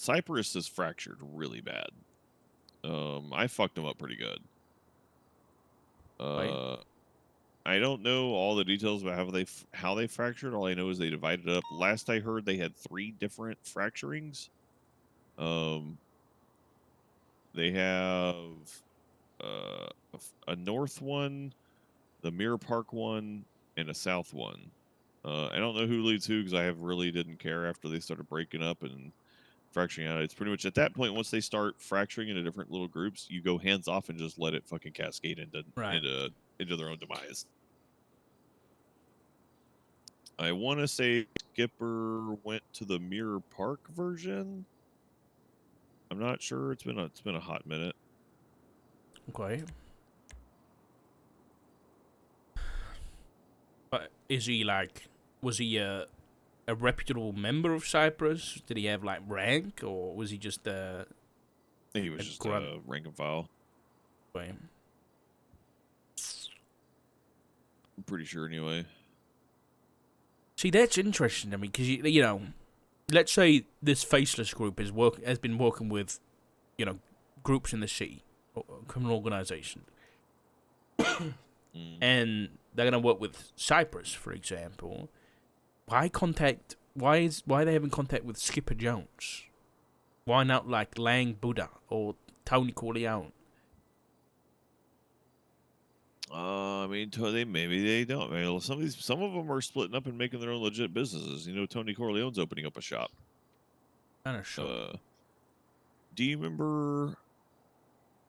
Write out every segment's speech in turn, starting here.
Cyprus is fractured really bad. I fucked them up pretty good. Right. I don't know all the details about how they fractured. All I know is they divided it up. Last I heard, they had 3 different fracturings. They have a north one, the Mirror Park one, and a south one. I don't know who leads who because I really didn't care after they started breaking up and fracturing out. It's pretty much at that point, once they start fracturing into different little groups, you go hands off and just let it fucking cascade Right. into their own demise. I want to say Skipper went to the Mirror Park version. I'm not sure. It's been a hot minute. Okay. But is he like? Was he a reputable member of Cyprus? Did he have like rank, or was he just I think he was a just grunt? a rank and file. Okay. I'm pretty sure anyway. See, that's interesting to me because you know, let's say this faceless group has been working with, you know, groups in the city, or criminal organization, Mm. and they're gonna work with Cyprus, for example. Why are they having contact with Skipper Jones? Why not like Lang Buddha or Tony Corleone? I mean, maybe they don't. I mean, some of them are splitting up and making their own legit businesses. You know, Tony Corleone's opening up a shop. Kind of sure. Do you remember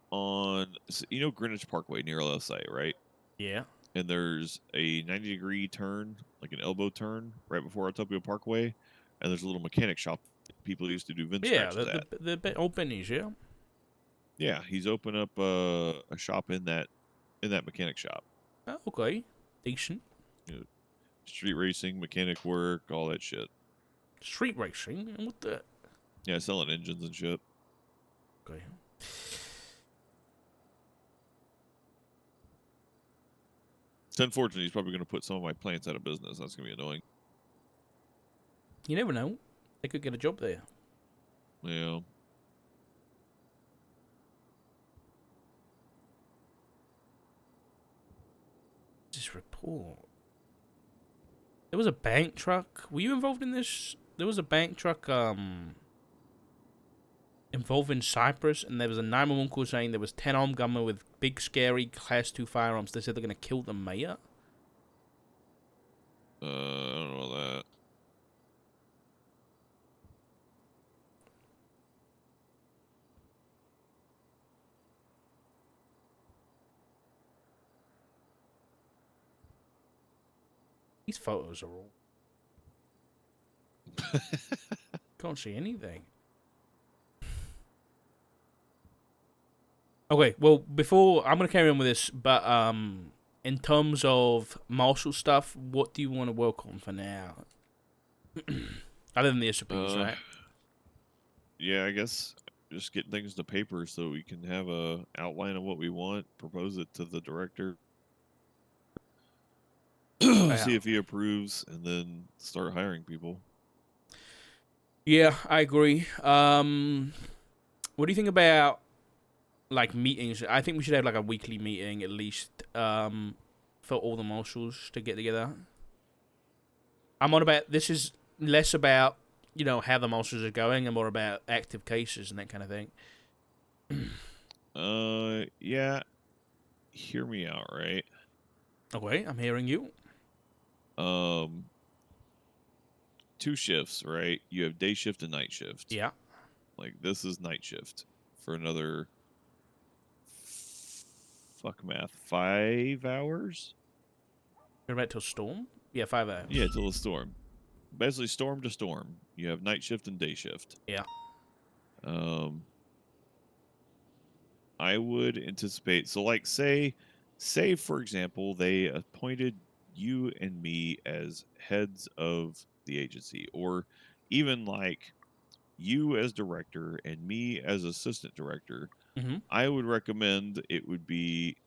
Greenwich Parkway near LSI, right? Yeah. And there's a 90-degree turn, like an elbow turn, right before Autopia Parkway, and there's a little mechanic shop people used to do VIN Yeah, scratches at. the old bennies, yeah. Yeah, he's opened up a shop in that mechanic shop. Oh, okay, decent. You know, street racing, mechanic work, all that shit. Street racing, what the? Yeah, selling engines and shit. Okay. It's unfortunate he's probably going to put some of my plants out of business. That's going to be annoying. You never know. They could get a job there. Yeah. This report. There was a bank truck. Were you involved in this? There was a bank truck involving Cyprus, and there was a 911 call saying there was 10 armed gunmen with big, scary Class 2 firearms. They said they're going to kill the mayor. I don't know that. These photos are all... Can't see anything. Okay, well, before... I'm going to carry on with this, but in terms of martial stuff, what do you want to work on for now? Other than the SOPs, right? Yeah, I guess just get things to paper so we can have a outline of what we want, propose it to the director, see if he approves, and then start hiring people. Yeah, I agree. What do you think about like meetings? I think we should have like a weekly meeting at least for all the marshals to get together. I'm on about this is less about, you know, how the marshals are going and more about active cases and that kind of thing. Yeah, hear me out, right? Okay, I'm hearing you. Um, 2 shifts, right? You have day shift and night shift. Yeah. Like this is night shift for another fuck math 5 hours. You're about to storm? Yeah, 5 hours. Yeah, till the storm. Basically, storm to storm. You have night shift and day shift. Yeah. Um, I would anticipate. So, like, say for example, they appointed you and me as heads of the agency, or even like you as director and me as assistant director. Mm-hmm. I would recommend it would be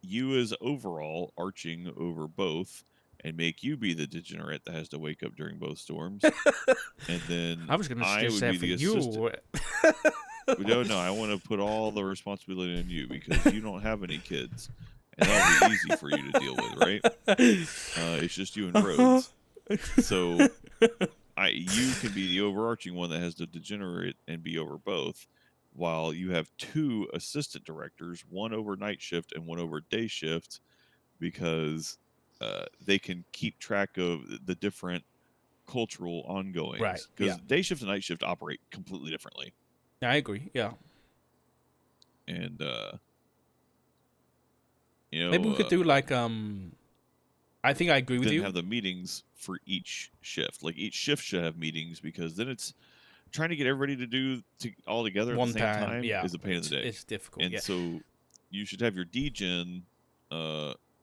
you as overall arching over both, and make you be the degenerate that has to wake up during both storms. And then I was gonna I suggest would that be for the assistant. you. No, no, I want to put all the responsibility on you because you don't have any kids, and that'll be easy for you to deal with, right? It's just you and Rhodes. So you can be the overarching one that has to degenerate and be over both, while you have two assistant directors, one over night shift and one over day shift, because they can keep track of the different cultural Right. ongoings. Yeah. Because day shift and night shift operate completely differently, I agree. Yeah. and Maybe we could do like I think I agree with then you. have the meetings for each shift. Like each shift should have meetings because then it's trying to get everybody to do all together at the One same time. time Yeah. is a pain in the dick. It's difficult. And Yeah. so you should have your degen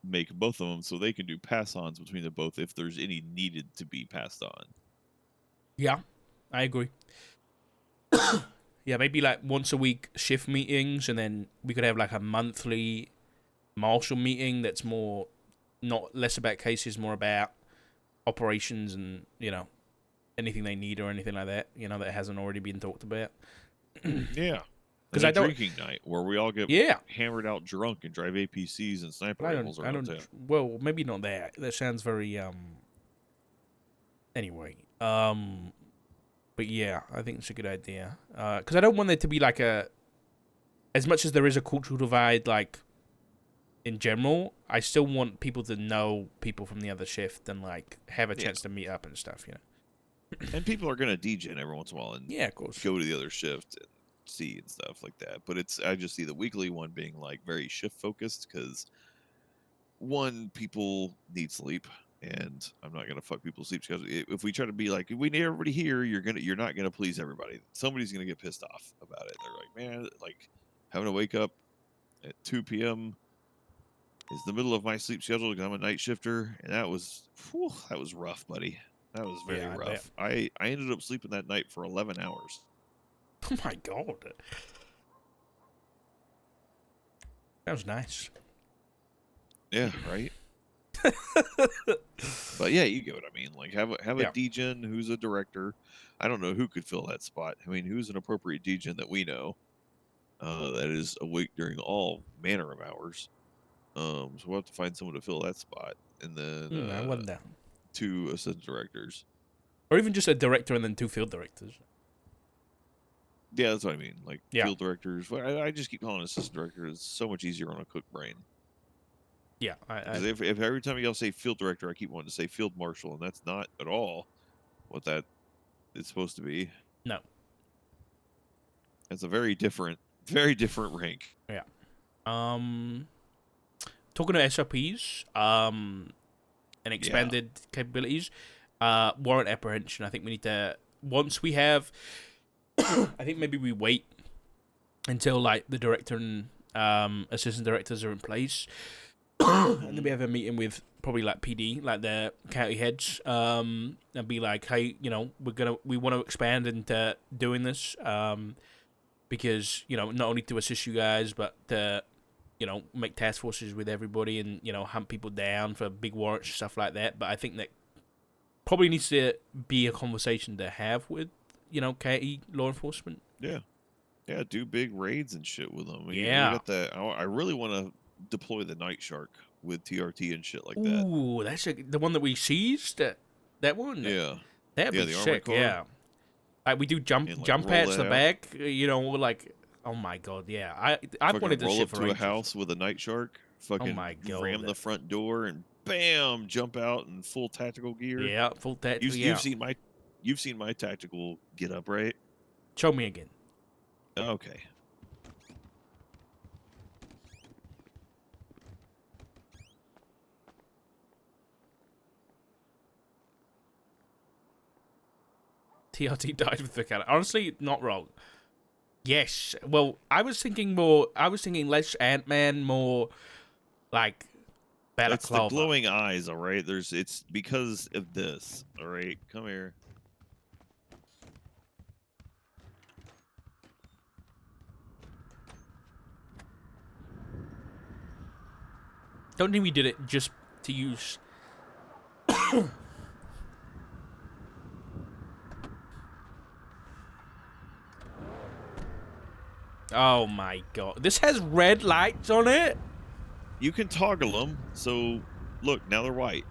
make both of them so they can do pass-ons between the both if there's any needed to be passed on. Yeah. I agree. Yeah, maybe like once a week shift meetings, and then we could have like a monthly marshal meeting that's more not less about cases, more about operations and anything they need or anything like that. That hasn't already been talked about. Yeah. Because And a I don't. drinking night where we all get Yeah, hammered out drunk and drive APCs and sniper but I rifles don't. I around don't. town. Well, maybe not that. That sounds very. Anyway. But yeah, I think it's a good idea. Because I don't want there to be like a. As much as there is a cultural divide, like in general, I still want people to know people from the other shift and like have a chance to meet up and stuff. And people are gonna degen every once in a while and Yeah, of course. go to the other shift and see and stuff like that. But I just see the weekly one being like very shift focused because one, people need sleep, and I'm not gonna fuck people's sleep because if we try to be like we need everybody here, you're not gonna please everybody. Somebody's gonna get pissed off about it. They're like, man, like having to wake up at 2 p.m. is the middle of my sleep schedule because I'm a night shifter, and that was rough, buddy. That was very Yeah, I bet. rough. I ended up sleeping that night for 11 hours. Oh my god. That was nice. Yeah, right. But yeah, you get what I mean. Like have a Yeah. degen who's a director. I don't know who could fill that spot. I mean, who's an appropriate degen that we know that is awake during all manner of hours. So we'll have to find someone to fill that spot, and then I wonder. two assistant directors. Or even just a director and then two field directors. Yeah, that's what I mean. Like Yeah. field directors. Well, I just keep calling it assistant director. It's so much easier on a cook brain. Yeah. Because if every time y'all say field director, I keep wanting to say field marshal, and that's not at all what that is supposed to be. No. It's a very different rank. Yeah. Talking to SOPs, and expanded capabilities, warrant apprehension. I think we need to once we have. I think maybe we wait until like the director and assistant directors are in place, and then we have a meeting with probably like PD, like the county heads, and be like, hey, we want to expand into doing this, because not only to assist you guys, but to make task forces with everybody and hunt people down for big warrants, stuff like that. But I think that probably needs to be a conversation to have with county law enforcement. Yeah, do big raids and shit with them. Yeah. We got that. I really want to deploy the Night Shark with TRT and shit like that. Ooh, that's the one that we seized. That one. Yeah, that'd be the armored sick. car. Yeah, like we do jump And, like, jump roll pads to that the out. back. Like, oh my god, yeah. I've Fucking wanted this roll shit up for to a ages. house with a Night Shark. Fucking my God. ram the front door and bam, jump out in full tactical gear. Yeah, full tactical. You've seen my tactical get up, right? Show me again. Okay. TRT died with the cannon. Honestly, not wrong. Yes. Well, I was thinking less Ant-Man, more like It's the Balaclava. glowing eyes, all right? It's because of this, all right? Come here. Don't think we did it just to use Oh my god. This has red lights on it? You can toggle them. So look, now they're white.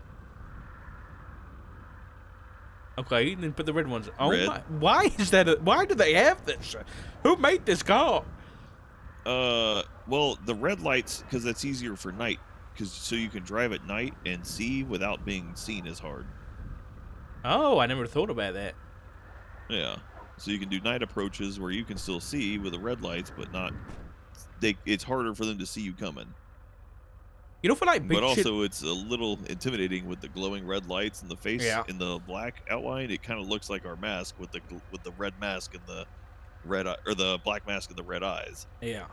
Okay, then put the red ones. Oh Red. my. Why is that? Why do they have this? Who made this car? Well, the red lights, because that's easier for night, so you can drive at night and see without being seen as hard. Oh, I never thought about that. Yeah. So you can do night approaches where you can still see with the red lights, but not. It's harder for them to see you coming. You know, for like big But shit. also, it's a little intimidating with the glowing red lights in the face Yeah. in the black outline. It kind of looks like our mask with the red mask and the red or the black mask and the red eyes. Yeah.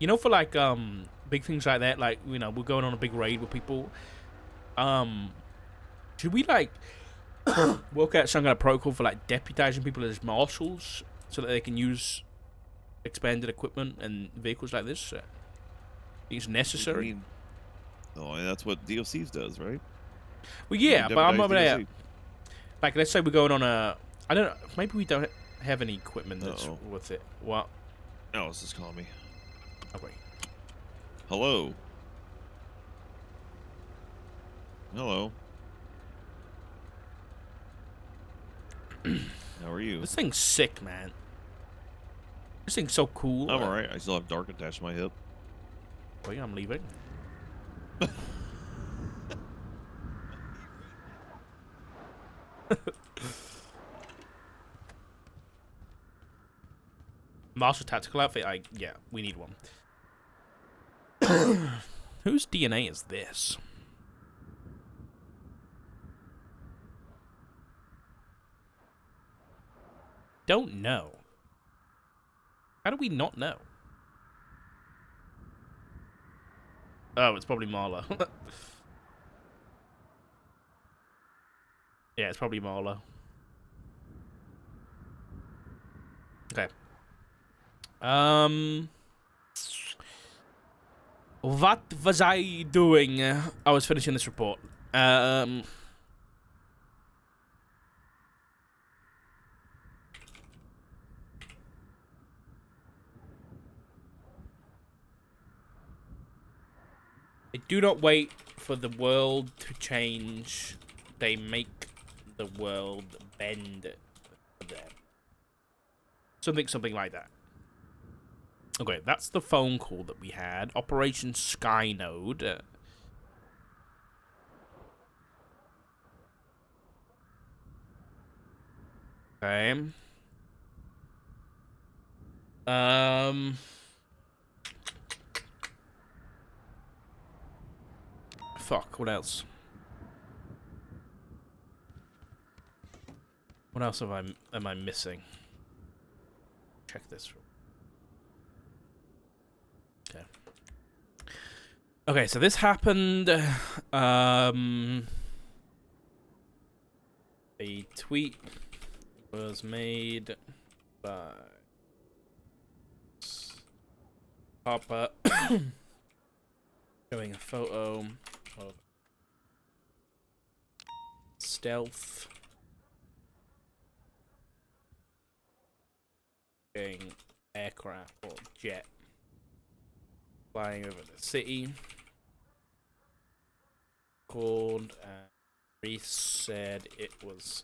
You know, for like big things like that, like we're going on a big raid with people. Should we like work out some kind of protocol for like deputizing people as marshals so that they can use expanded equipment and vehicles like this? Think it's necessary? That's what DOCs does, right? Well, yeah, but I'm over there. DOC. Like, let's say we're going on a. I don't know. Maybe we don't have any equipment that's worth it. What? No, it's just calling me. Okay. Hello. Hello. How are you? This thing's sick, man. This thing's so cool. I'm alright. I still have dark attached to my hip. Wait, I'm leaving. Master tactical outfit. Yeah, we need one. Whose DNA is this? Don't know. How do we not know? Oh, it's probably Marlo. Yeah, it's probably Marlo. Okay. What was I doing? I was finishing this report. They do not wait for the world to change. They make the world bend for them. Something like that. Okay, that's the phone call that we had. Operation Skynode. Okay. Fuck, what else? What else am I missing? Check this. Okay. Okay, so this happened. A tweet was made by Papa showing a photo of stealth aircraft or jet flying over the city. Called and Reese said it was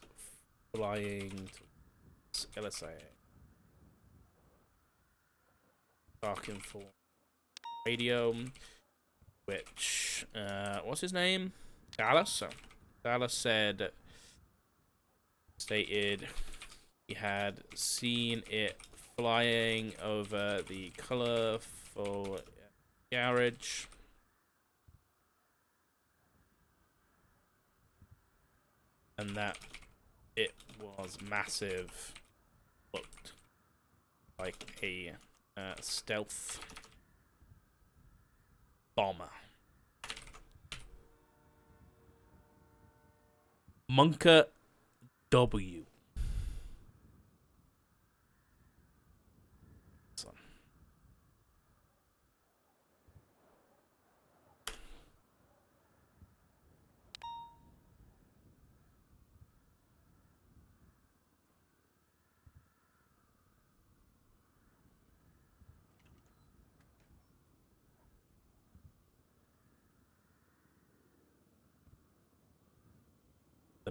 flying to LSA. Talking for radio, which what's his name? Dallas. So Dallas stated he had seen it flying over the colorful garage. And that it was massive. Looked like a stealth bomber. Monka W.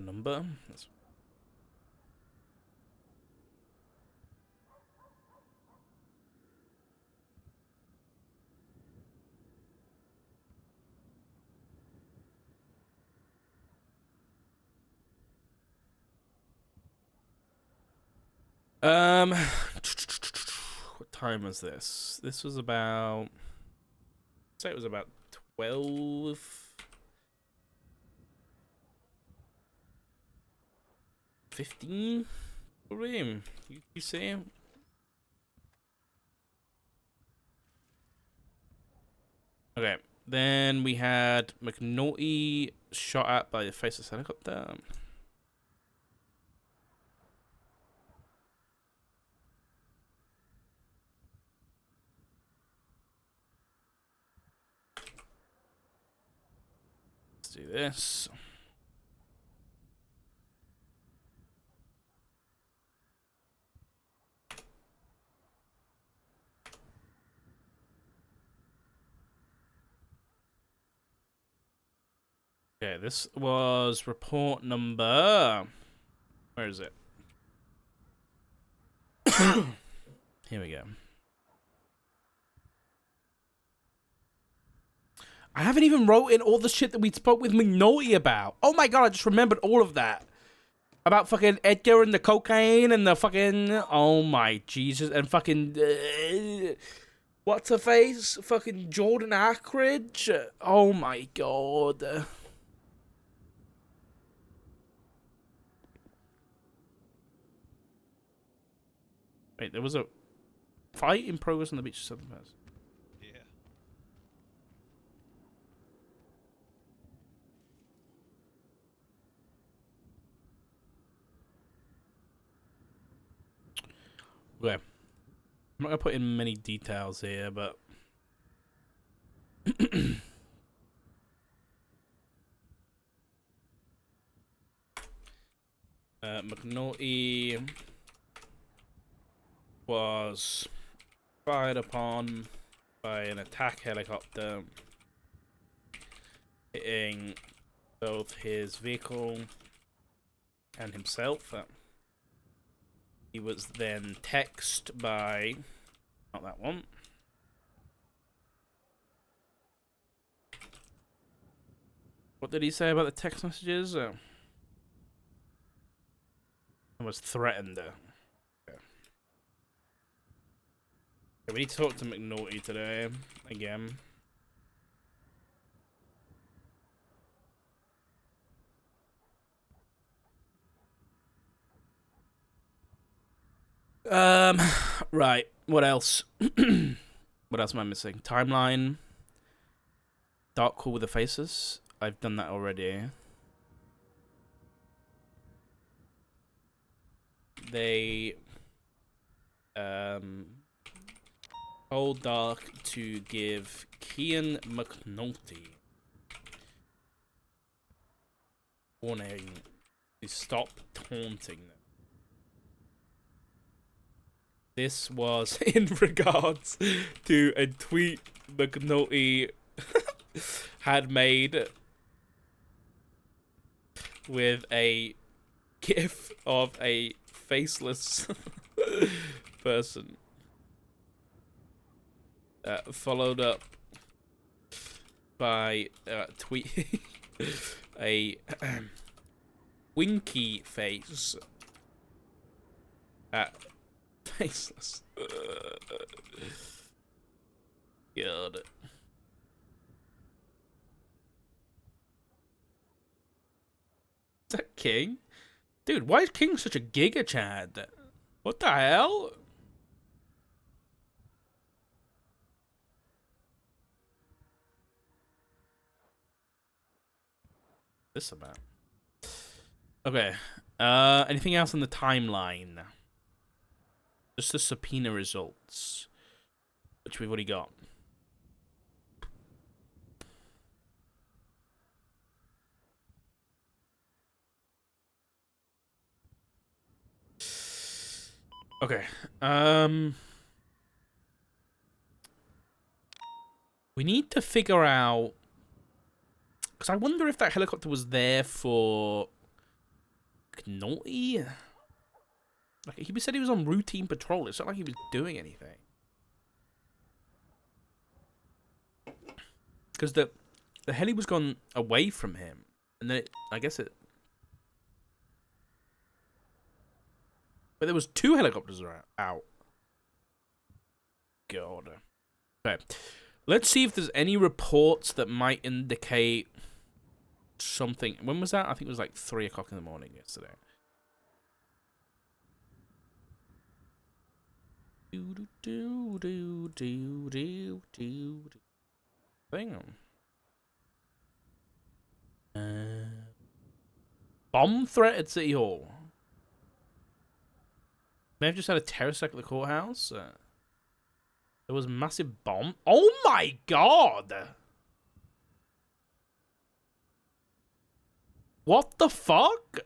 number. That's... What time was this? This was about... I'd say it was about 12... 15 for him. You see him? Okay. Then we had McNulty shot at by the faceless helicopter. Let's do this. Okay, this was report number... Where is it? Here we go. I haven't even wrote in all the shit that we spoke with McNulty about. Oh my god, I just remembered all of that. About fucking Edgar and the cocaine and the fucking... Oh my Jesus. And fucking... what's her face? Fucking Jordan Ackridge? Oh my god. Wait, there was a fight in progress on the beach of Southern Pass. Okay. I'm not going to put in many details here, but... McNulty was fired upon by an attack helicopter, hitting both his vehicle and himself. He was then texted by... Not that one. What did he say about the text messages? I was threatened. Okay. We need to talk to McNulty today. Again. Right. What else? What else am I missing? Timeline. Dark Call with the Faces. I've done that already. They told Dark to give Kian McNulty warning to stop taunting them. This was in regards to a tweet McNulty had made with a gif of a faceless person, followed up by tweeting a winky face at faceless. God. Is that King? Dude, why is King such a giga chad? What the hell? This about? Okay. Anything else on the timeline? Just the subpoena results, which we've already got. Okay. We need to figure out, because I wonder if that helicopter was there for naughty. Like, he said he was on routine patrol. It's not like he was doing anything. Because the heli was gone away from him. And then I guess it... But there was 2 helicopters out. God. Okay. Let's see if there's any reports that might indicate something. When was that? I think it was like 3 o'clock in the morning yesterday. Hang on. Bomb threat at City Hall. May have just had a terrorist attack at the courthouse. There was massive bomb. Oh my god! What the fuck?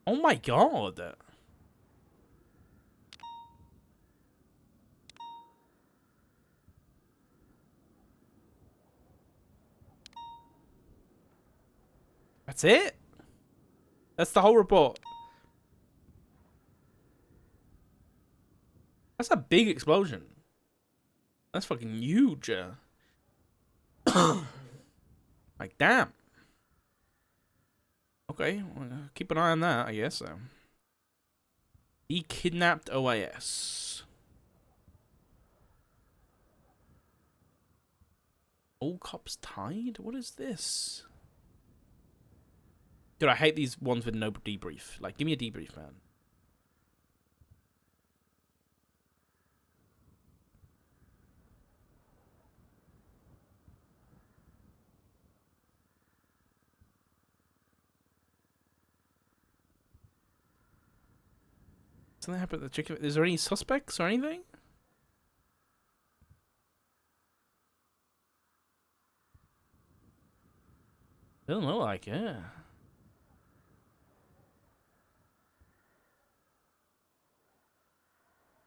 Oh my god. That's it? That's the whole report. That's a big explosion. That's fucking huge. Like, damn. Okay, well, keep an eye on that, I guess. He kidnapped OIS. All cops tied? What is this? Dude, I hate these ones with no debrief. Like, give me a debrief, man. Something happened at the chicken. Is there any suspects or anything? Doesn't look like it.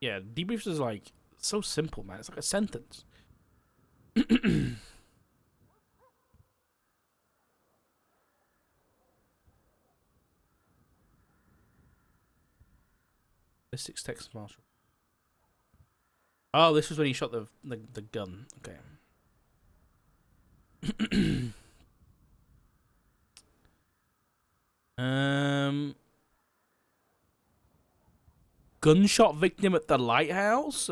Yeah, debriefs is like so simple, man. It's like a sentence. The 6 Texas Marshal. Oh, this was when he shot the gun. Okay. Gunshot victim at the lighthouse.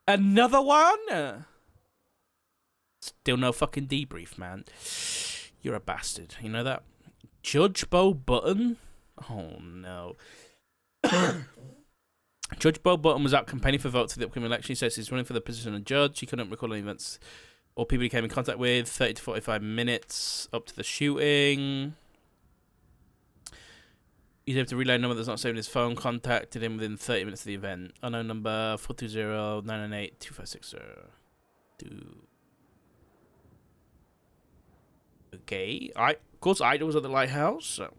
Another one. Still no fucking debrief, man. You're a bastard. You know that? Judge Bo Button. Oh no. Judge Bo Button was out campaigning for votes for the upcoming election. He says he's running for the position of judge. He couldn't recall any events or people he came in contact with. 30 to 45 minutes up to the shooting. He's able to relay a number that's not saved in his phone. Contacted him within 30 minutes of the event. Unknown number 420-998-2560. Okay. Of course, Ida was at the lighthouse. So.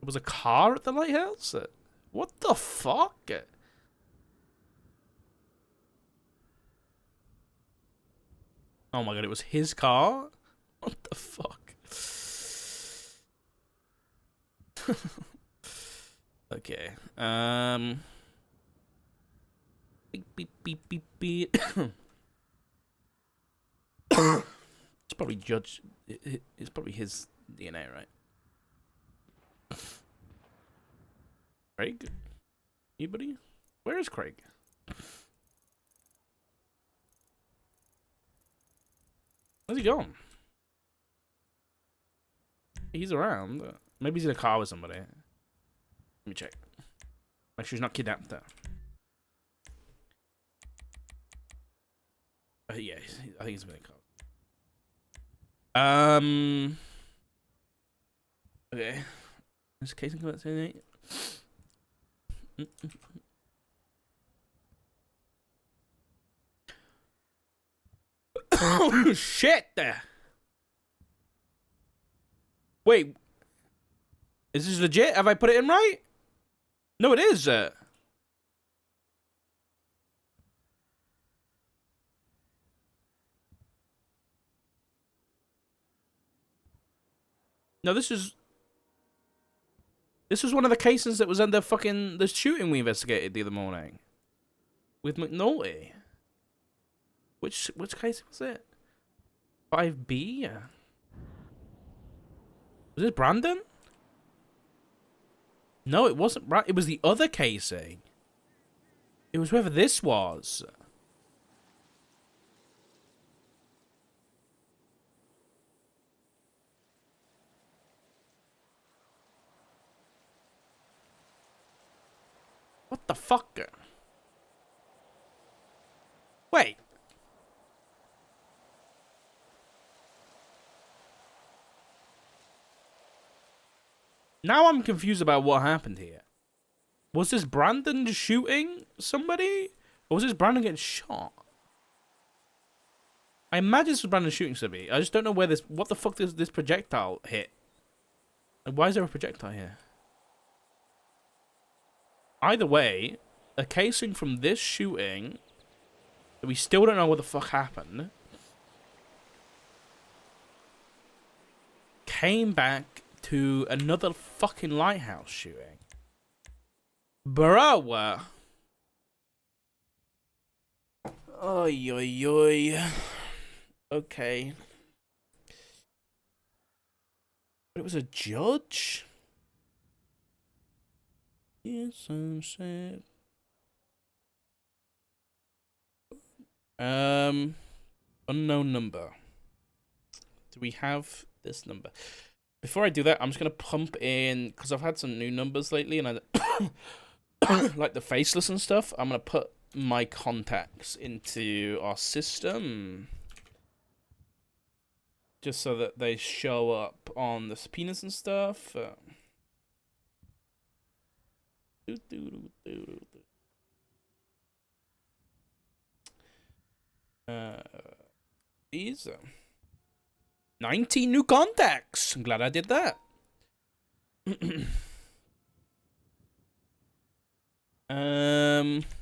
There was a car at the lighthouse? What the fuck? Oh my god, it was his car? What the fuck? Okay. Beep, beep, beep, beep, beep. It's probably Judge. It's probably his DNA, right? Craig? Anybody? Where is Craig? Where's he going? He's around. Maybe he's in a car with somebody. Let me check. Make sure he's not kidnapped there. Yeah, I think he's been in a car. Okay. This case in court saying oh shit! Wait, is this legit? Have I put it in right? No, it is. No, this was one of the cases that was under fucking the shooting we investigated the other morning with McNulty. Which case was it? 5B? Was it Brandon? No, it wasn't Brandon. It was the other casing. It was whoever this was. What the fuck? Wait. Now I'm confused about what happened here. Was this Brandon shooting somebody? Or was this Brandon getting shot? I imagine this was Brandon shooting somebody. I just don't know where this... What the fuck does this projectile hit? Like, why is there a projectile here? Either way, a casing from this shooting... that we still don't know what the fuck happened... came back to another fucking lighthouse shooting. Bro. Oy, oy, oy. Okay. But it was a judge? Yes, I'm sad. Unknown number. Do we have this number? Before I do that, I'm just gonna pump in, because I've had some new numbers lately, and I like the faceless and stuff. I'm gonna put my contacts into our system, just so that they show up on the subpoenas and stuff. These 19 new contacts. I'm glad I did that.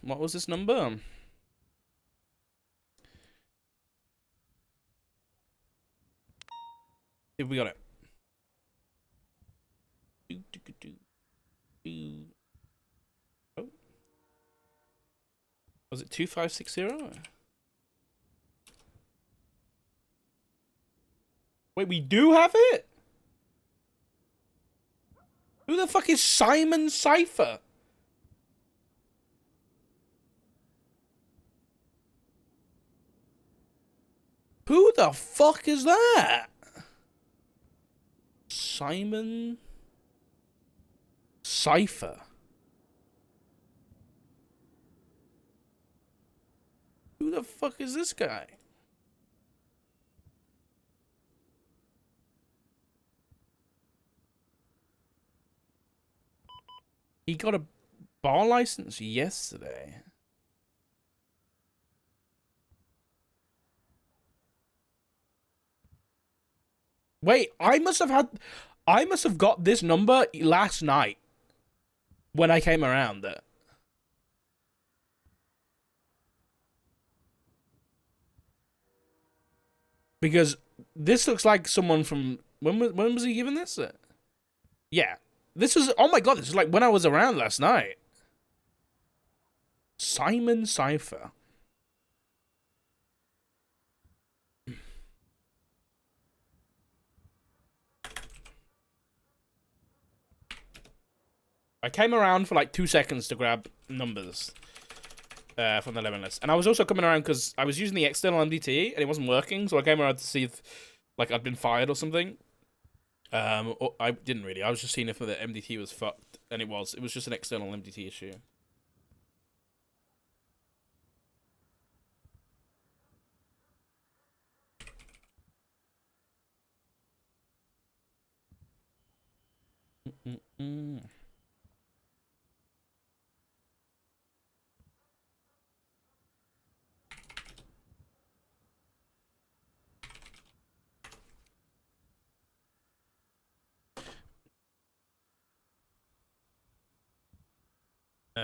What was this number? If we got it. Oh. Was it 2560? Wait, we do have it? Who the fuck is Simon Cypher? Who the fuck is that? Simon Cypher. Who the fuck is this guy? He got a bar license yesterday. Wait, I must have got this number last night when I came around there. Because this looks like someone from when was he given this? Yeah. This was, oh my god, this is like when I was around last night. Simon Cypher. I came around for like 2 seconds to grab numbers from the lemon list. And I was also coming around because I was using the external MDT and it wasn't working. So I came around to see if like I'd been fired or something. Or I didn't really. I was just seeing if the MDT was fucked. And it was. It was just an external MDT issue.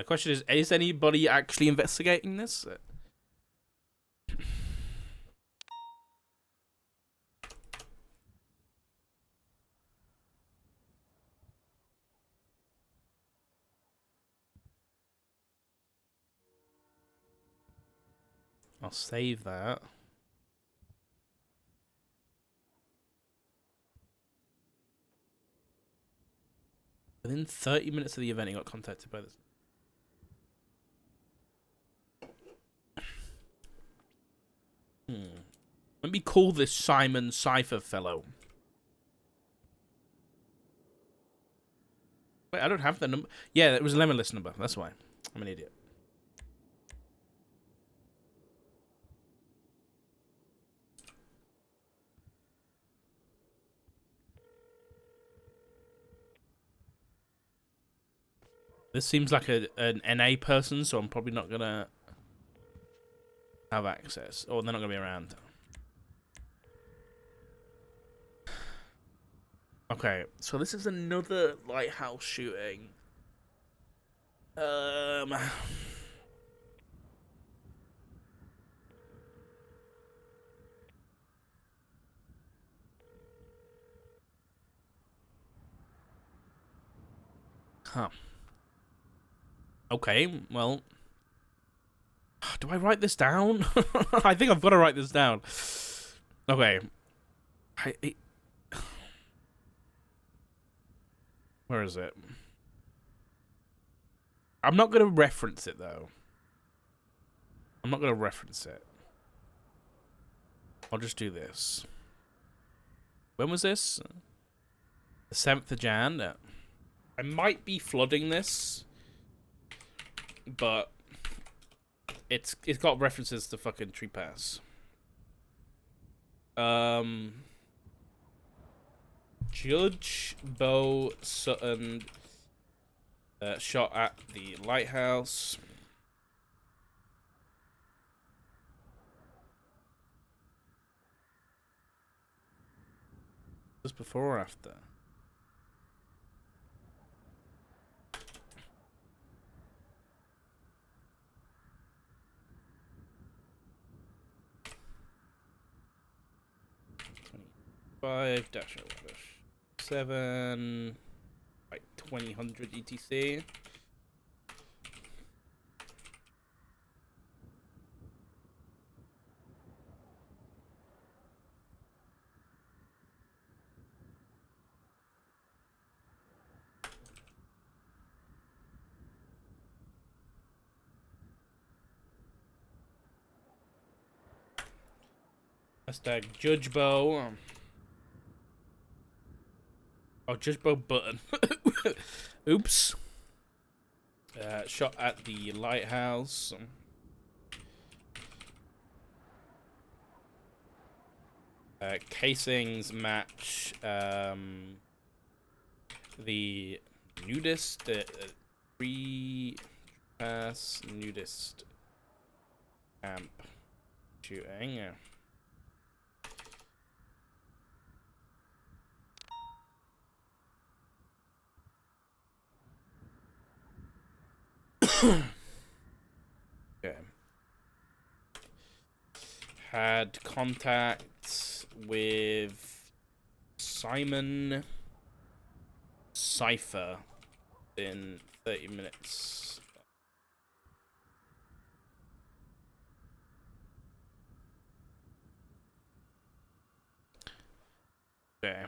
Question is anybody actually investigating this? I'll save that. Within 30 minutes of the event, he got contacted by this. Let me call this Simon Cypher fellow. Wait, I don't have the number. Yeah, it was a lemon list number. That's why. I'm an idiot. This seems like an NA person, so I'm probably not gonna have access. Or they're not gonna be around. Okay, so this is another lighthouse shooting. Huh. Okay, well. Do I write this down? I think I've got to write this down. Okay. Where is it? I'm not going to reference it, though. I'm not going to reference it. I'll just do this. When was this? The 7th of Jan? I might be flooding this, but it's got references to fucking Tree Pass. Judge Bo Sutton shot at the lighthouse. Just before or after? Five dash 7 like 2000 ETC. Hashtag Judge Bo. Oh, Judge Bo Button. Oops. Shot at the lighthouse. Casings match the nudist free pass nudist camp shooting. Okay. Had contact with Simon Cypher in 30 minutes. Okay.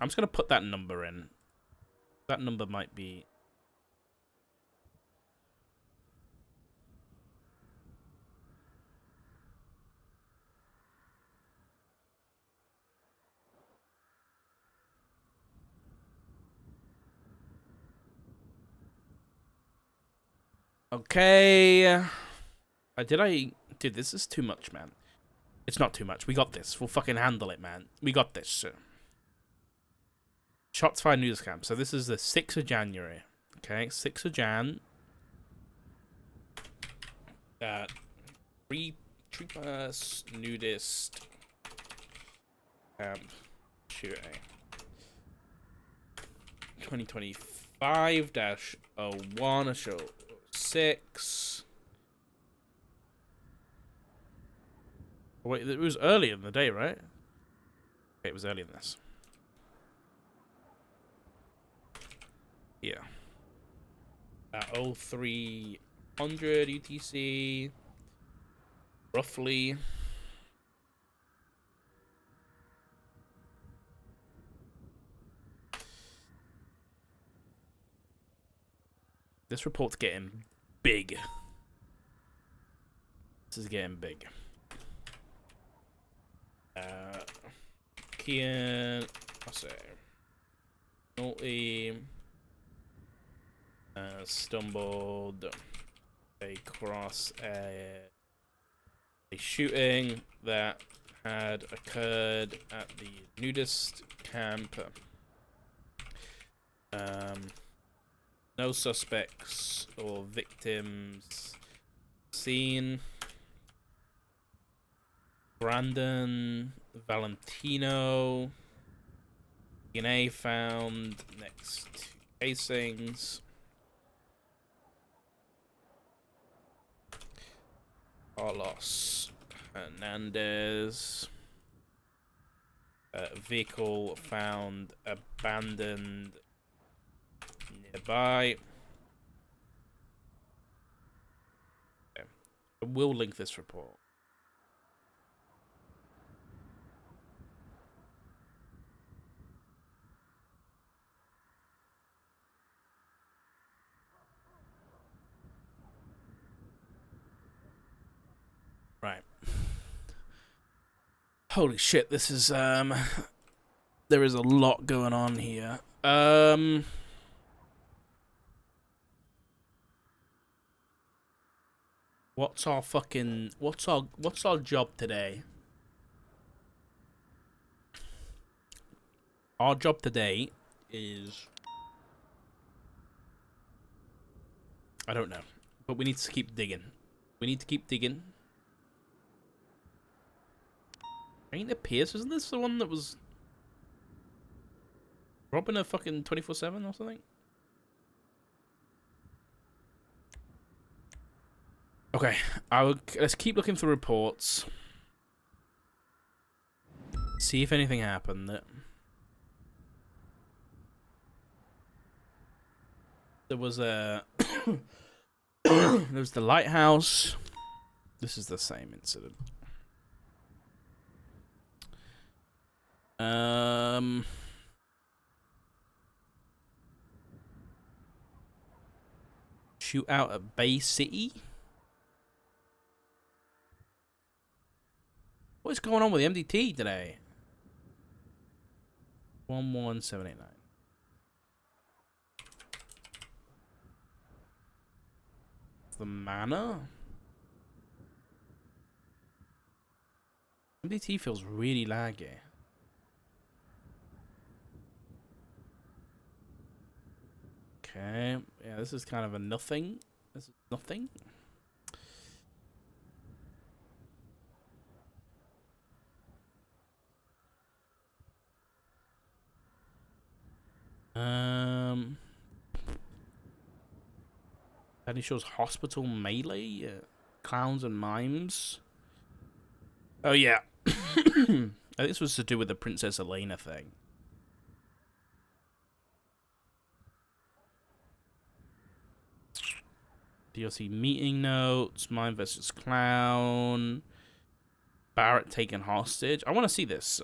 I'm just gonna put that number in. That number might be. Okay. Dude, this is too much, man. It's not too much. We got this. We'll fucking handle it, man. We got this. Shots fired news camp. So this is the 6th of January. Okay, 6th of Jan. Tree pass nudist camp shooting. 2025-01 show 6. Wait, it was early in the day, right? Okay, it was early in this. Yeah. About 0300 UTC. Roughly. This report's getting big. This is getting big. Kian, I'll say, Naughty, stumbled across a shooting that had occurred at the nudist camp. No suspects or victims seen. Brandon Valentino. DNA found next to casings. Carlos Hernandez. Vehicle found abandoned nearby. Okay. I will link this report. Right. Holy shit, this is there is a lot going on here. What's our job today? Our job today is, I don't know, but we need to keep digging. We need to keep digging. Ain't it Pierce? Isn't this the one that was robbing a fucking 24/7 or something? Okay, let's keep looking through reports. See if anything happened. There was a there's the lighthouse. This is the same incident. Shootout at Bay City. What's going on with the MDT today? 11789. The manor. MDT feels really laggy. Okay, yeah, this is kind of a nothing. This is nothing. That shows hospital melee, clowns and mimes. Oh yeah, this was to do with the Princess Elena thing. DLC meeting notes, mime versus clown, Barrett taken hostage. I want to see this.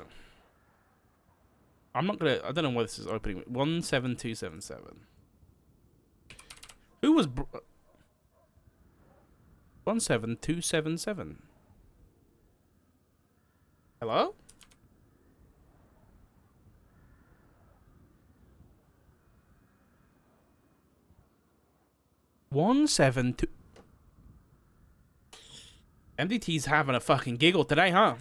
I'm not gonna. I don't know why this is opening. 17277. Who was 17277? Hello? 172. MDT's having a fucking giggle today, huh?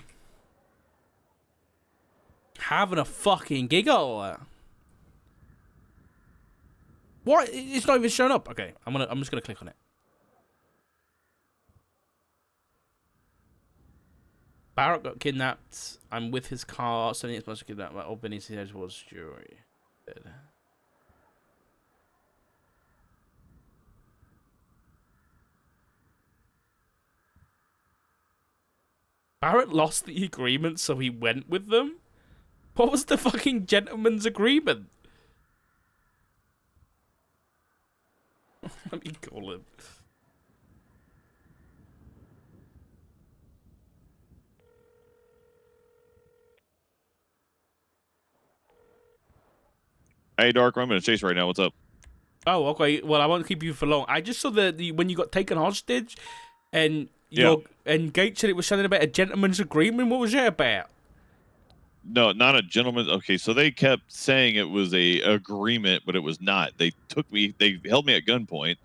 Having a fucking giggle. What? It's not even showing up. Okay, I'm just gonna click on it. Barrett got kidnapped. I'm with his car. Suddenly it's supposed to kidnap. My old Benny's head was jury. Barrett lost the agreement, so he went with them? What was the fucking gentleman's agreement? Let me call him. Hey, Dark, I'm going to chase right now. What's up? Oh, okay. Well, I won't keep you for long. I just saw when you got taken hostage, and Yeah. Gate said it was something about a gentleman's agreement. What was that about? No, not a gentleman. Okay, so they kept saying it was a agreement, but it was not. They held me at gunpoint,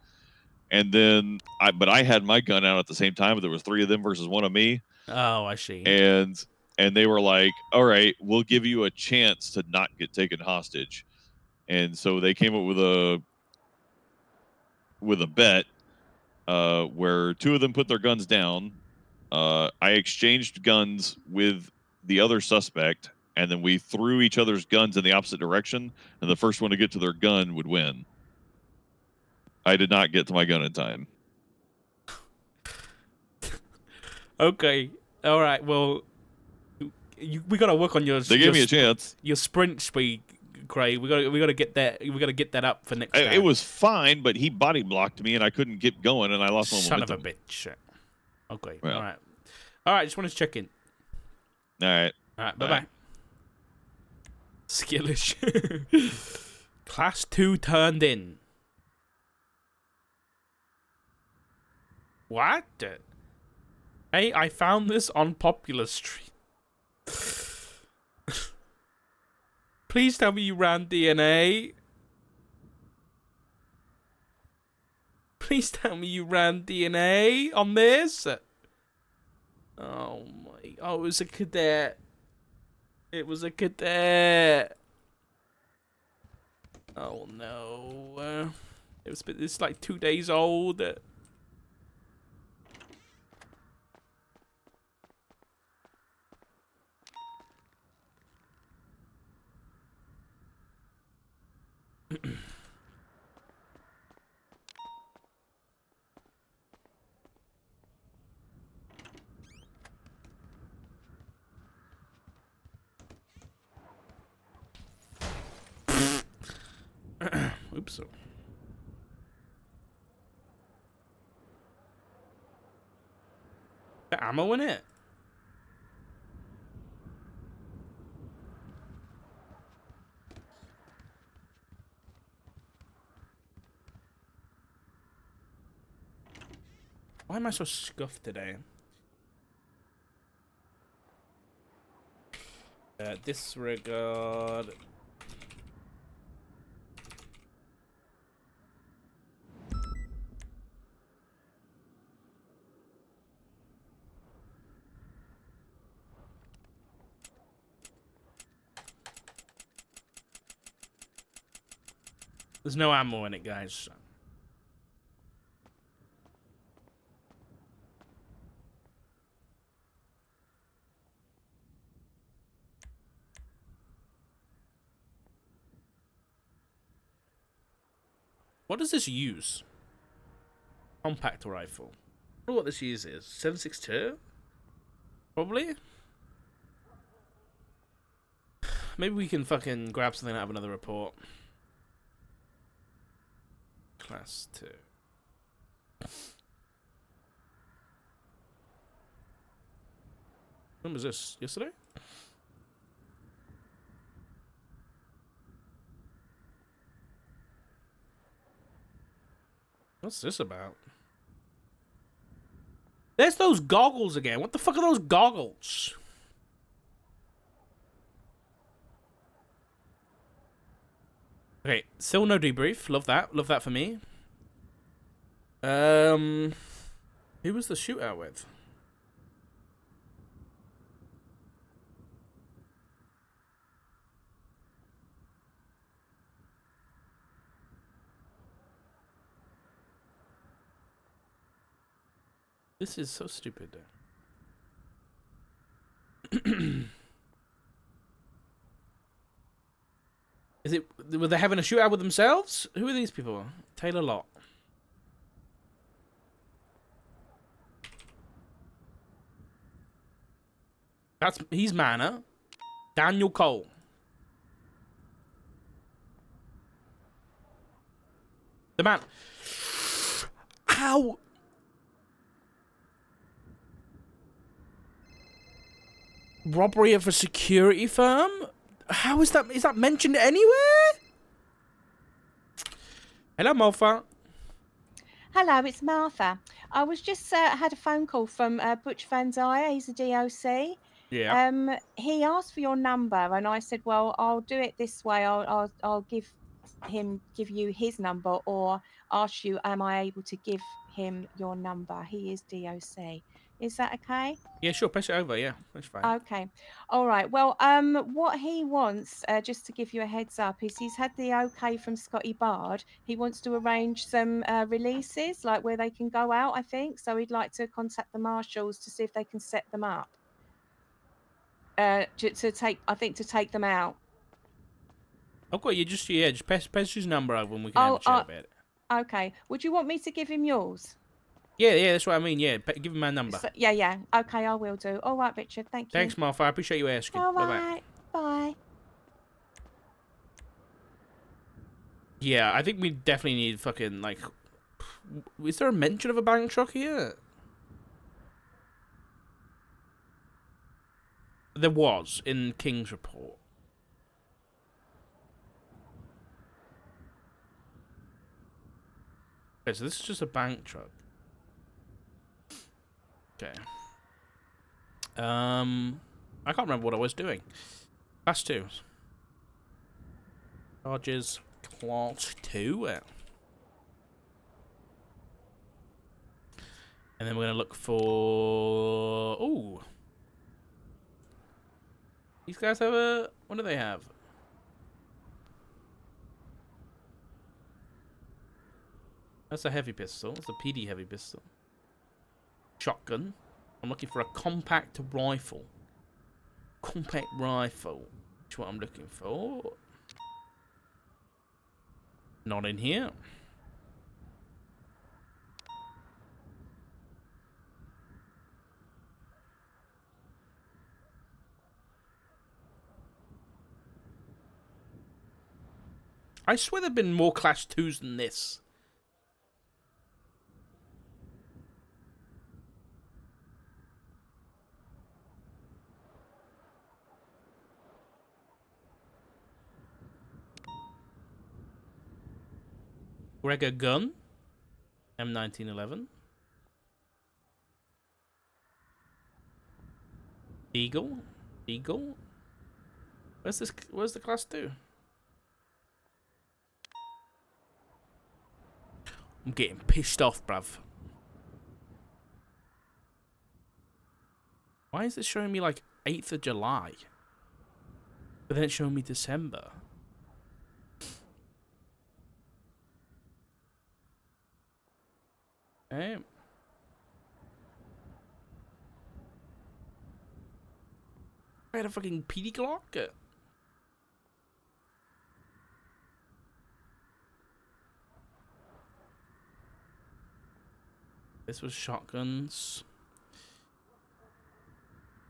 and then but I had my gun out at the same time. But there was 3 of them versus 1 of me, Oh, I see. and they were like, "All right, we'll give you a chance to not get taken hostage." And so they came up with a bet where 2 of them put their guns down. I exchanged guns with the other suspect, and then we threw each other's guns in the opposite direction, and the first one to get to their gun would win. I did not get to my gun in time. Okay. All right. Well, we gotta work on They gave me a chance. your sprint speed, Craig. We gotta get that. We gotta get that up for next time. It was fine, but he body blocked me, and I couldn't keep going, and I lost my momentum. Son of a bitch. Okay. Well. All right. All right. Just wanted to check in. All right. All right. Bye bye. Skillish. Class 2 turned in. What? Hey, I found this on Popular Street. Please tell me you ran DNA. Please tell me you ran DNA on this. Oh my! Oh, it was a cadet. It was a cadet. Oh no! It's like 2 days old. Oops. The ammo in it. Why am I so scuffed today? Disregard. There's no ammo in it, guys. What does this use? Compact rifle. I wonder what this uses. 7.62? Probably? Maybe we can fucking grab something out of another report. Class 2. When was this? Yesterday? What's this about? There's those goggles again. What the fuck are those goggles? Okay, still no debrief. Love that. Love that for me. Who was the shootout with? This is so stupid. Were they having a shootout with themselves? Who are these people? Taylor Lott. He's Manor. Daniel Cole. The man. How? Robbery of a security firm? How is that? Is that mentioned anywhere? Hello, Martha. Hello, it's Martha. I was just had a phone call from Butch Van Dyer. He's a DOC. Yeah. He asked for your number, and I said, "Well, I'll do it this way. I'll give you his number, or ask you, am I able to give him your number? He is DOC. Is that okay?" Yeah, sure. Press it over. Yeah, that's fine. Okay. All right. Well, what he wants, just to give you a heads up, is he's had the okay from Scotty Bard. He wants to arrange some releases, like where they can go out, I think. So he'd like to contact the marshals to see if they can set them up. To take them out. Okay, you just press his number over and we can have a chat about it. Okay. Would you want me to give him yours? Yeah, that's what I mean. Yeah, give him my number. So, yeah. Okay, I will do. All right, Richard. Thank you. Thanks, Martha. I appreciate you asking. All Bye-bye. right. Bye. Yeah, I think we definitely need fucking, like... Is there a mention of a bank truck here? There was, in King's report. Okay, so this is just a bank truck. Okay. I can't remember what I was doing. Class 2. Charges Class 2. And then we're going to look for... Ooh. These guys have a... What do they have? That's a heavy pistol. It's a PD heavy pistol. Shotgun. I'm looking for a compact rifle. Compact rifle. That's what I'm looking for. Not in here. I swear there have been more Class 2s than this. Gregor gun. M1911. Eagle. Where's this? Where's the Class 2? I'm getting pissed off, bruv. Why is this showing me like 8th of July? But then it's showing me December. Okay. I had a fucking PD clock. This was shotguns.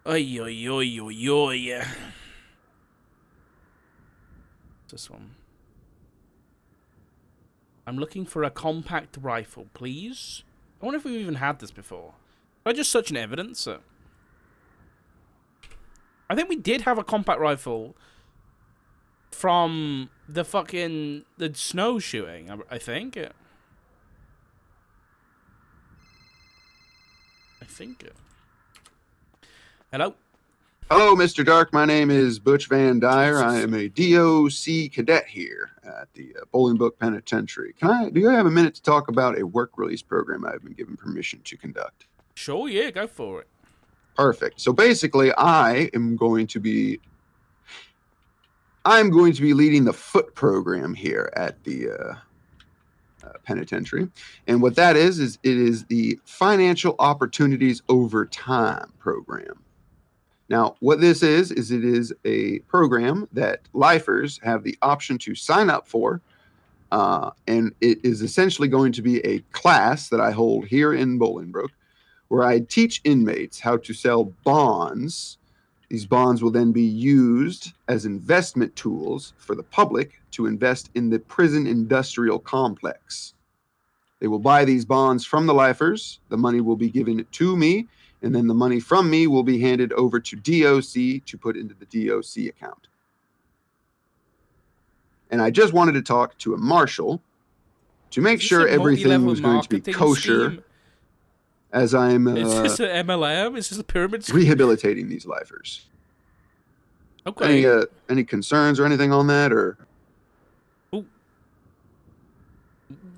Oi, oi, oi, oi, oi. This one. I'm looking for a compact rifle, please. I wonder if we've even had this before. I just search in evidence. I think we did have a compact rifle from the snow shooting, I think. Hello? Hello, Mr. Dark. My name is Butch Van Dyer. I am a DOC cadet here at the Bolingbrook Penitentiary. Do you have a minute to talk about a work release program I've been given permission to conduct? Sure, yeah, go for it. Perfect. So basically, I'm going to be leading the foot program here at the penitentiary. And what that is it is the Financial Opportunities Over Time program. Now, what this is it is a program that lifers have the option to sign up for. And it is essentially going to be a class that I hold here in Bolingbrook, where I teach inmates how to sell bonds. These bonds will then be used as investment tools for the public to invest in the prison industrial complex. They will buy these bonds from the lifers. The money will be given to me, and then the money from me will be handed over to DOC to put into the DOC account. And I just wanted to talk to a marshal to make Is this sure a everything multi-level was going to be marketing kosher, scheme? as I'm Is this an MLM? Is this a pyramid scheme? rehabilitating these lifers. Okay. Any concerns or anything on that, or?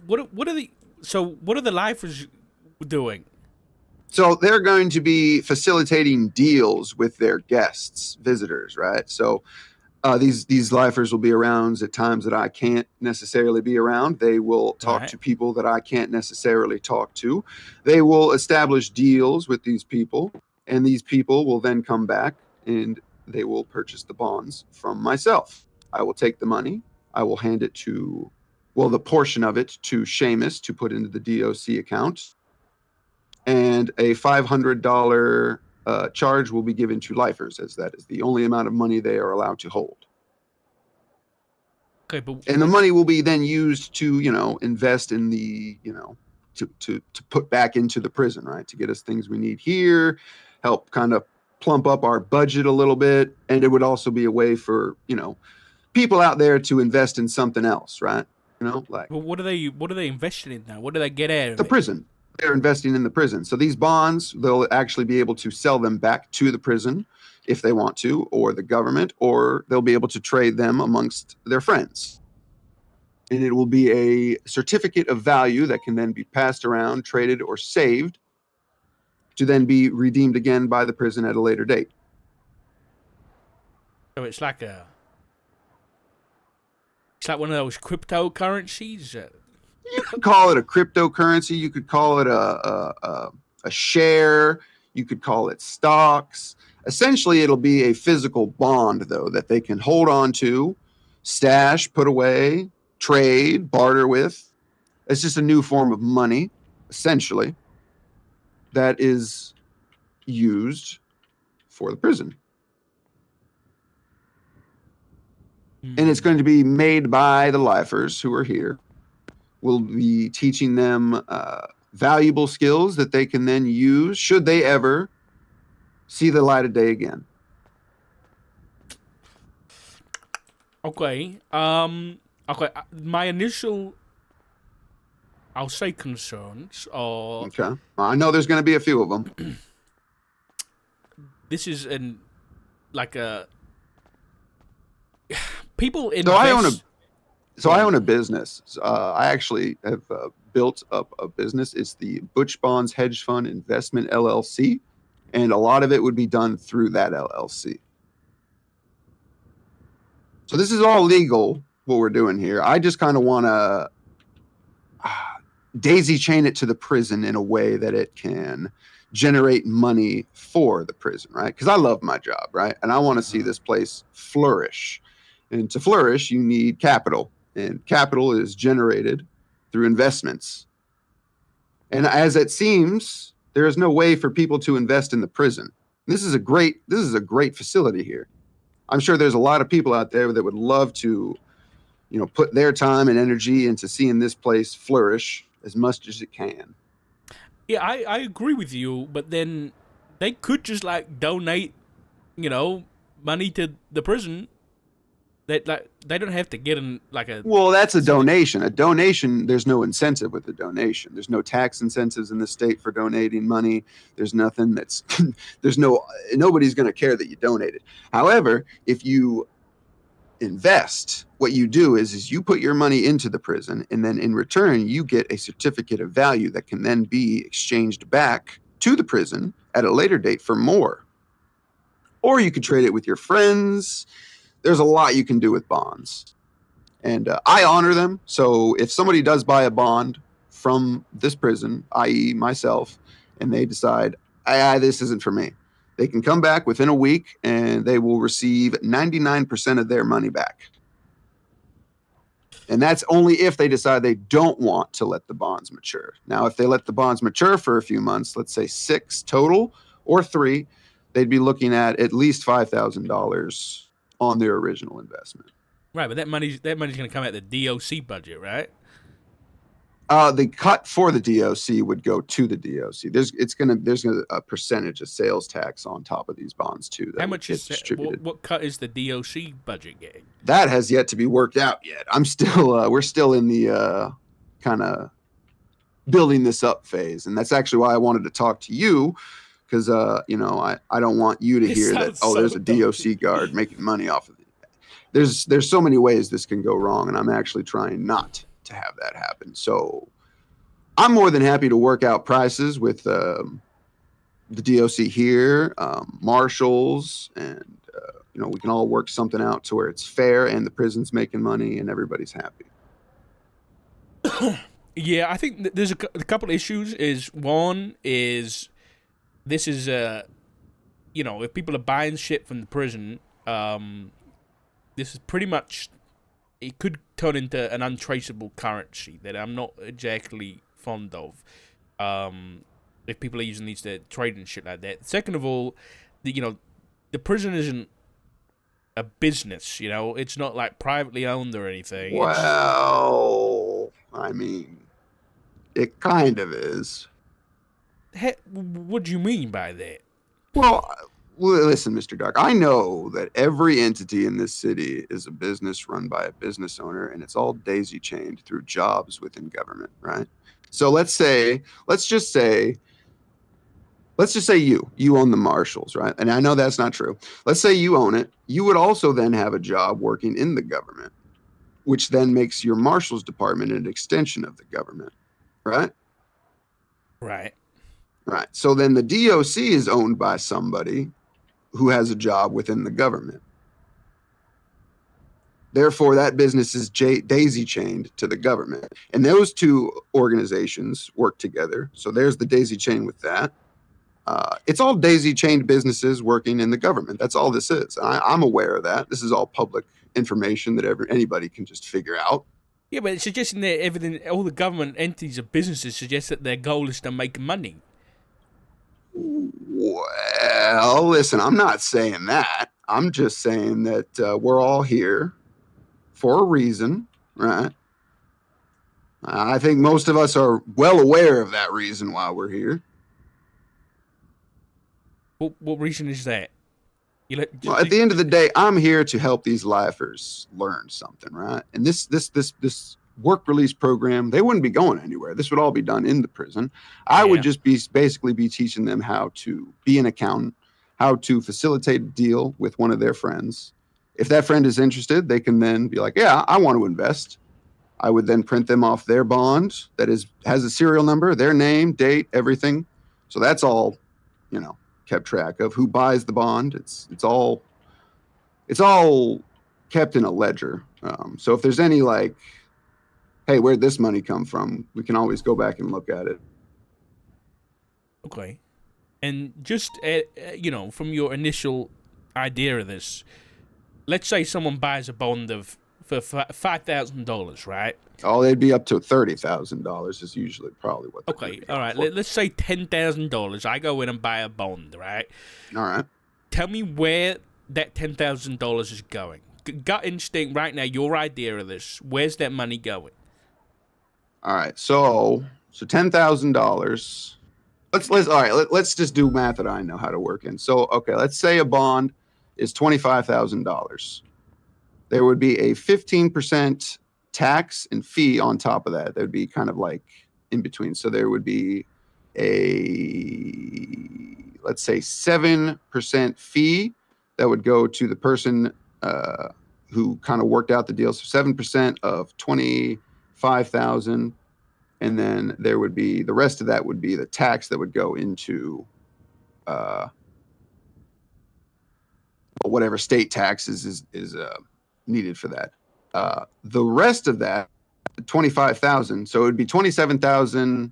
What are the lifers doing? So they're going to be facilitating deals with their guests, visitors, right? So these lifers will be around at times that I can't necessarily be around. They will talk Right. to people that I can't necessarily talk to. They will establish deals with these people, and these people will then come back and they will purchase the bonds from myself. I will take the money. I will hand it to, well, the portion of it to Seamus to put into the DOC account. And a $500 charge will be given to lifers, as that is the only amount of money they are allowed to hold. Okay, but And the money will be then used to, invest in the, to put back into the prison, right? To get us things we need here, help kind of plump up our budget a little bit. And it would also be a way for, people out there to invest in something else, right? Like But what are they investing in now? What do they get out of the it? prison. They're investing in the prison. So these bonds, they'll actually be able to sell them back to the prison if they want to, or the government, or they'll be able to trade them amongst their friends. And it will be a certificate of value that can then be passed around, traded, or saved to then be redeemed again by the prison at a later date. So it's like one of those cryptocurrencies. You could call it a cryptocurrency. You could call it a share. You could call it stocks. Essentially, it'll be a physical bond, though, that they can hold on to, stash, put away, trade, barter with. It's just a new form of money, essentially, that is used for the prison. And it's going to be made by the lifers who are here. We'll be teaching them valuable skills that they can then use should they ever see the light of day again. Okay. Okay. My initial, I'll say, concerns are Okay. I know there's going to be a few of them. this is people invest. I own a business. I actually have built up a business. It's the Butch Bonds Hedge Fund Investment LLC, and a lot of it would be done through that LLC. So this is all legal, what we're doing here. I just kind of want to daisy chain it to the prison in a way that it can generate money for the prison, right? Because I love my job, right? And I want to see this place flourish. And to flourish, you need capital. And capital is generated through investments. And as it seems, there is no way for people to invest in the prison. This is a great facility here. I'm sure there's a lot of people out there that would love to, put their time and energy into seeing this place flourish as much as it can. Yeah, I agree with you, but then they could just donate, money to the prison. They don't have to get in a. Well, that's a donation. A donation, there's no incentive with a donation. There's no tax incentives in the state for donating money. There's nothing nobody's going to care that you donated. However, if you invest, what you do is you put your money into the prison, and then in return, you get a certificate of value that can then be exchanged back to the prison at a later date for more. Or you could trade it with your friends. There's a lot you can do with bonds. And I honor them. So if somebody does buy a bond from this prison, i.e. myself, and they decide, this isn't for me, they can come back within a week and they will receive 99% of their money back. And that's only if they decide they don't want to let the bonds mature. Now, if they let the bonds mature for a few months, let's say 6 total or 3, they'd be looking at least $5,000 on their original investment. Right, but that money's going to come out of the DOC budget, right? The cut for the DOC would go to the DOC. There's a percentage of sales tax on top of these bonds too that How would much get is distributed. what cut is the DOC budget getting? That has yet to be worked out yet. I'm still we're still in the kind of building this up phase, and that's actually why I wanted to talk to you, because I don't want you to It hear that sounds there's so a DOC dodgy. guard making money off of it. There's so many ways this can go wrong, and I'm actually trying not to have that happen. So I'm more than happy to work out prices with the DOC here, marshals, and we can all work something out to where it's fair and the prison's making money and everybody's happy. Yeah, I think there's a couple of issues. One is this is if people are buying shit from the prison, this is pretty much, it could turn into an untraceable currency that I'm not exactly fond of. If people are using these to trade and shit like that. Second of all, the prison isn't a business. It's not like privately owned or anything. Well, I mean, it kind of is. What do you mean by that? Well, listen, Mr. Dark, I know that every entity in this city is a business run by a business owner, and it's all daisy chained through jobs within government, right? So let's just say you own the marshals, right? And I know that's not true. Let's say you own it. You would also then have a job working in the government, which then makes your marshals department an extension of the government, right? Right. Right. So then the DOC is owned by somebody who has a job within the government. Therefore, that business is daisy chained to the government. And those two organizations work together. So there's the daisy chain with that. It's all daisy chained businesses working in the government. That's all this is. I'm aware of that. This is all public information that anybody can just figure out. Yeah, but it's suggesting that all the government entities or businesses suggest that their goal is to make money. Well, listen, I'm not saying that. I'm just saying that we're all here for a reason, right? I think most of us are well aware of that reason why we're here. What reason is that? Well, at the end of the day, I'm here to help these lifers learn something, right? And this work release program, they wouldn't be going anywhere. This would all be done in the prison. I would just basically be teaching them how to be an accountant, how to facilitate a deal with one of their friends. If that friend is interested, they can then be like, yeah, I want to invest. I would then print them off their bond that has a serial number, their name, date, everything. So that's all, kept track of. Who buys the bond? It's all kept in a ledger. So if there's any hey, where'd this money come from? We can always go back and look at it. Okay. And just, from your initial idea of this, let's say someone buys a bond for $5,000, right? Oh, they'd be up to $30,000 is usually probably what. Okay, all right. Let's say $10,000. I go in and buy a bond, right? All right. Tell me where that $10,000 is going. Gut instinct right now, your idea of this, where's that money going? All right, so $10,000. Let's just do math that I know how to work in. So okay, let's say a bond is $25,000. There would be a 15% tax and fee on top of that. That would be kind of like in between. So there would be let's say 7% fee that would go to the person who kind of worked out the deal. So 7% of 25,000, and then there would be the rest of that would be the tax that would go into whatever state taxes is needed for that. The rest of that, 25,000, so it would be 27,000